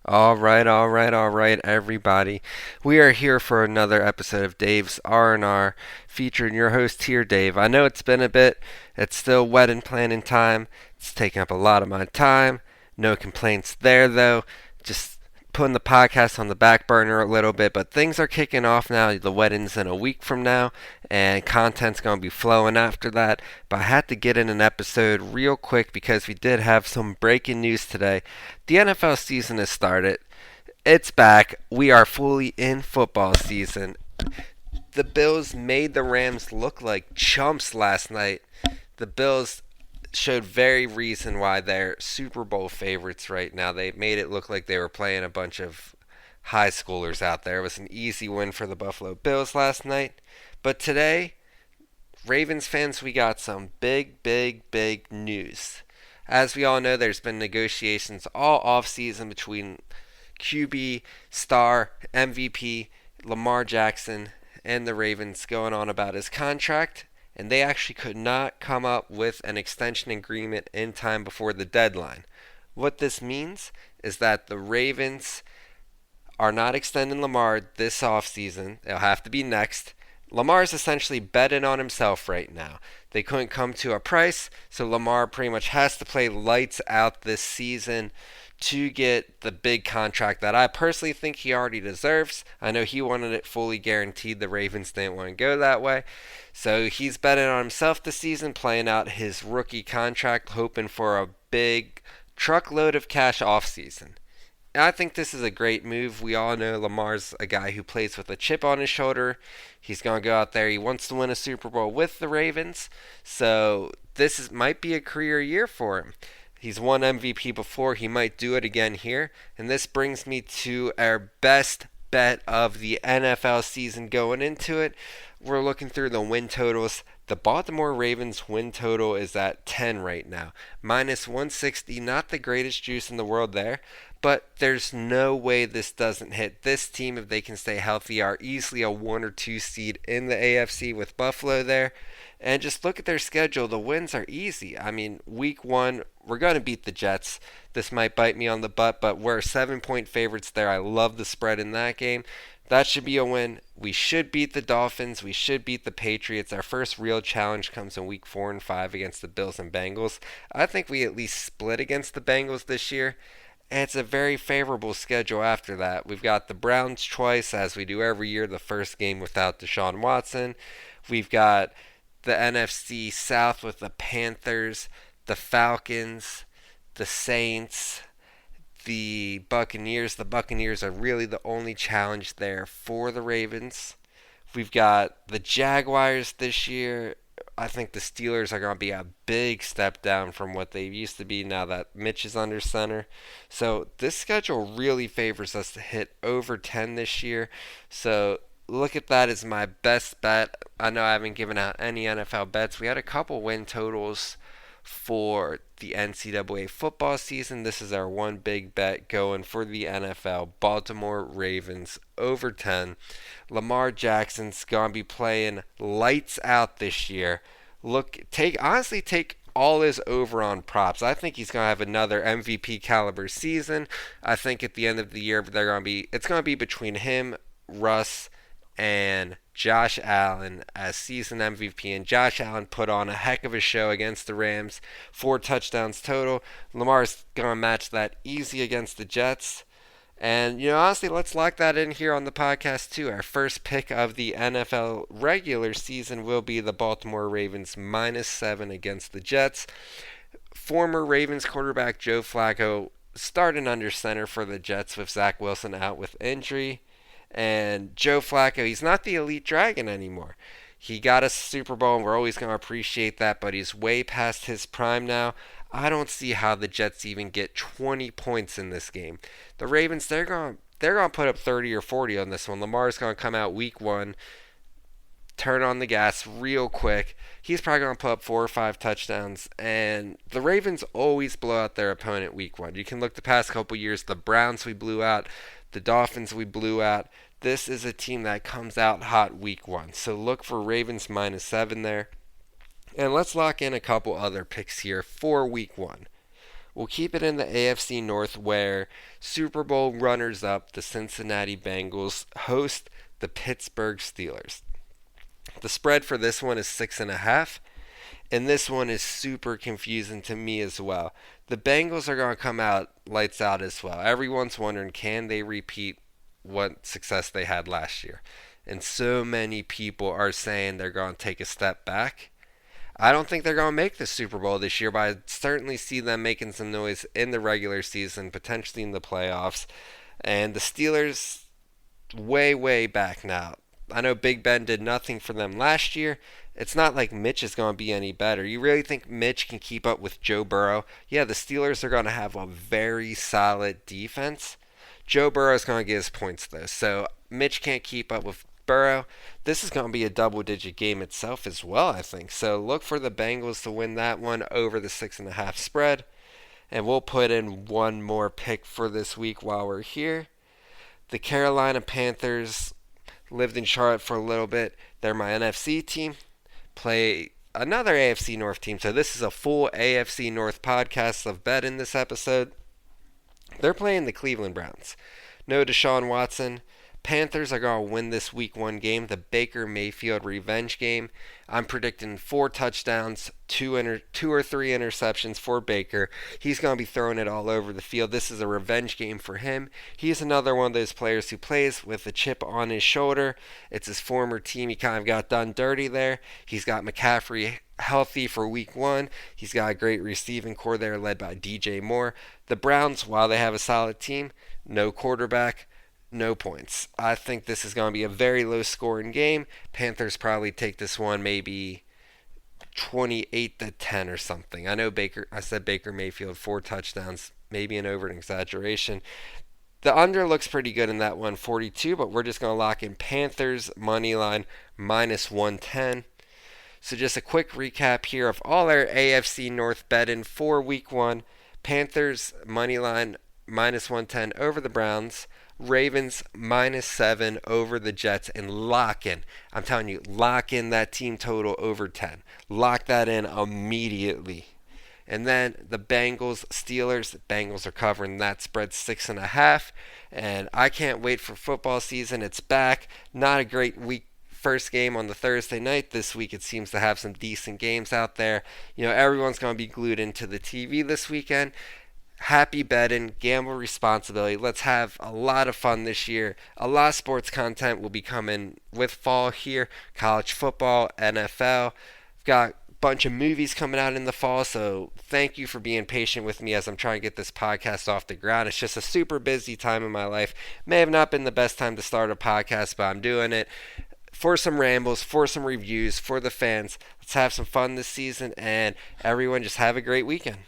All right, everybody. We are here for another episode of Dave's R&R, featuring your host here, Dave. I know it's been a bit. It's still wedding planning time. It's taking up a lot of my time. No complaints there, though. Just putting the podcast on the back burner a little bit, but things are kicking off now. The wedding's in a week from now, and content's going to be flowing after that. But I had to get in an episode real quick because we did have some breaking news today. The NFL season has started. It's back. We are fully in football season. The Bills made the Rams look like chumps last night. The Bills showed very reason why they're Super Bowl favorites right now. They made it look like they were playing a bunch of high schoolers out there. It was an easy win for the Buffalo Bills last night. But today, Ravens fans, we got some big news. As we all know, there's been negotiations all offseason between QB, star, MVP, Lamar Jackson, and the Ravens going on about his contract, and they actually could not come up with an extension agreement in time before the deadline. What this means is that the Ravens are not extending Lamar this offseason. It'll have to be next. Lamar's essentially betting on himself right now. They couldn't come to a price, so Lamar pretty much has to play lights out this season to get the big contract that I personally think he already deserves. I know he wanted it fully guaranteed. The Ravens didn't want to go that way. So he's betting on himself this season, playing out his rookie contract, hoping for a big truckload of cash offseason. I think this is a great move. We all know Lamar's a guy who plays with a chip on his shoulder. He's going to go out there. He wants to win a Super Bowl with the Ravens. So might be a career year for him. He's won MVP before. He might do it again here. And this brings me to our best bet of the NFL season going into it. We're looking through the win totals. The Baltimore Ravens win total is at 10 right now. Minus 160, not the greatest juice in the world there. But there's no way this doesn't hit. This team, if they can stay healthy, are easily a 1 or 2 seed in the AFC with Buffalo there. And just look at their schedule. The wins are easy. I mean, week 1, we're going to beat the Jets. This might bite me on the butt, but we're 7-point favorites there. I love the spread in that game. That should be a win. We should beat the Dolphins. We should beat the Patriots. Our first real challenge comes in week 4 and 5 against the Bills and Bengals. I think we at least split against the Bengals this year. And it's a very favorable schedule after that. We've got the Browns twice, as we do every year, the first game without Deshaun Watson. We've got the NFC South with the Panthers, the Falcons, the Saints, the Buccaneers. The Buccaneers are really the only challenge there for the Ravens. We've got the Jaguars this year. I think the Steelers are going to be a big step down from what they used to be now that Mitch is under center. So this schedule really favors us to hit over 10 this year. So look at that as my best bet. I know I haven't given out any NFL bets. We had a couple win totals for the NCAA football season. This is our one big bet going for the NFL. Baltimore Ravens over 10. Lamar Jackson's gonna be playing lights out this year. Honestly take all his over on props. I think he's gonna have another MVP caliber season. I think at the end of the year it's gonna be between him, Russ, and Josh Allen as season MVP. And Josh Allen put on a heck of a show against the Rams. 4 touchdowns total. Lamar's going to match that easy against the Jets. And, honestly, let's lock that in here on the podcast, too. Our first pick of the NFL regular season will be the Baltimore Ravens -7 against the Jets. Former Ravens quarterback Joe Flacco starting under center for the Jets with Zach Wilson out with injury. And Joe Flacco, he's not the elite dragon anymore. He got us a Super Bowl, and we're always going to appreciate that, but he's way past his prime now. I don't see how the Jets even get 20 points in this game. The Ravens, they're going to put up 30 or 40 on this one. Lamar's going to come out week 1, turn on the gas real quick. He's probably going to put up 4 or 5 touchdowns. And the Ravens always blow out their opponent week 1. You can look the past couple years. The Browns we blew out. The Dolphins we blew out. This is a team that comes out hot week 1. So look for Ravens -7 there. And let's lock in a couple other picks here for week 1. We'll keep it in the AFC North where Super Bowl runners-up, the Cincinnati Bengals, host the Pittsburgh Steelers. The spread for this one is 6.5, and this one is super confusing to me as well. The Bengals are going to come out lights out as well. Everyone's wondering, can they repeat what success they had last year? And so many people are saying they're going to take a step back. I don't think they're going to make the Super Bowl this year, but I certainly see them making some noise in the regular season, potentially in the playoffs. And the Steelers, way, way back now. I know Big Ben did nothing for them last year. It's not like Mitch is going to be any better. You really think Mitch can keep up with Joe Burrow? Yeah, the Steelers are going to have a very solid defense. Joe Burrow is going to get his points, though. So Mitch can't keep up with Burrow. This is going to be a double-digit game itself as well, I think. So look for the Bengals to win that one over the 6.5 spread. And we'll put in one more pick for this week while we're here. The Carolina Panthers lived in Charlotte for a little bit. They're my NFC team. Play another AFC North team. So this is a full AFC North podcast of bet in this episode. They're playing the Cleveland Browns. No Deshaun Watson. Panthers are going to win this week 1 game, the Baker Mayfield revenge game. I'm predicting 4 touchdowns, 2 or 3 interceptions for Baker. He's going to be throwing it all over the field. This is a revenge game for him. He's another one of those players who plays with a chip on his shoulder. It's his former team. He kind of got done dirty there. He's got McCaffrey healthy for week 1. He's got a great receiving core there led by DJ Moore. The Browns, while they have a solid team, no quarterback, no points. I think this is going to be a very low scoring game. Panthers probably take this one maybe 28-10 or something. I said Baker Mayfield 4 touchdowns, maybe an over an exaggeration. The under looks pretty good in that 142, but we're just going to lock in Panthers money line minus 110. So just a quick recap here of all our AFC North betting for week 1. Panthers money line minus 110 over the Browns. Ravens minus 7 over the Jets, and lock in. I'm telling you, lock in that team total over 10. Lock that in immediately. And then the Bengals, Steelers. Bengals are covering that spread 6.5. And I can't wait for football season. It's back. Not a great week. First game on the Thursday night. This week it seems to have some decent games out there. You know, everyone's going to be glued into the TV this weekend. Happy betting, gamble responsibly. Let's have a lot of fun this year. A lot of sports content will be coming with fall here. College football, NFL. We've got a bunch of movies coming out in the fall, so thank you for being patient with me as I'm trying to get this podcast off the ground. It's just a super busy time in my life. May have not been the best time to start a podcast, but I'm doing it for some rambles, for some reviews, for the fans. Let's have some fun this season, and everyone just have a great weekend.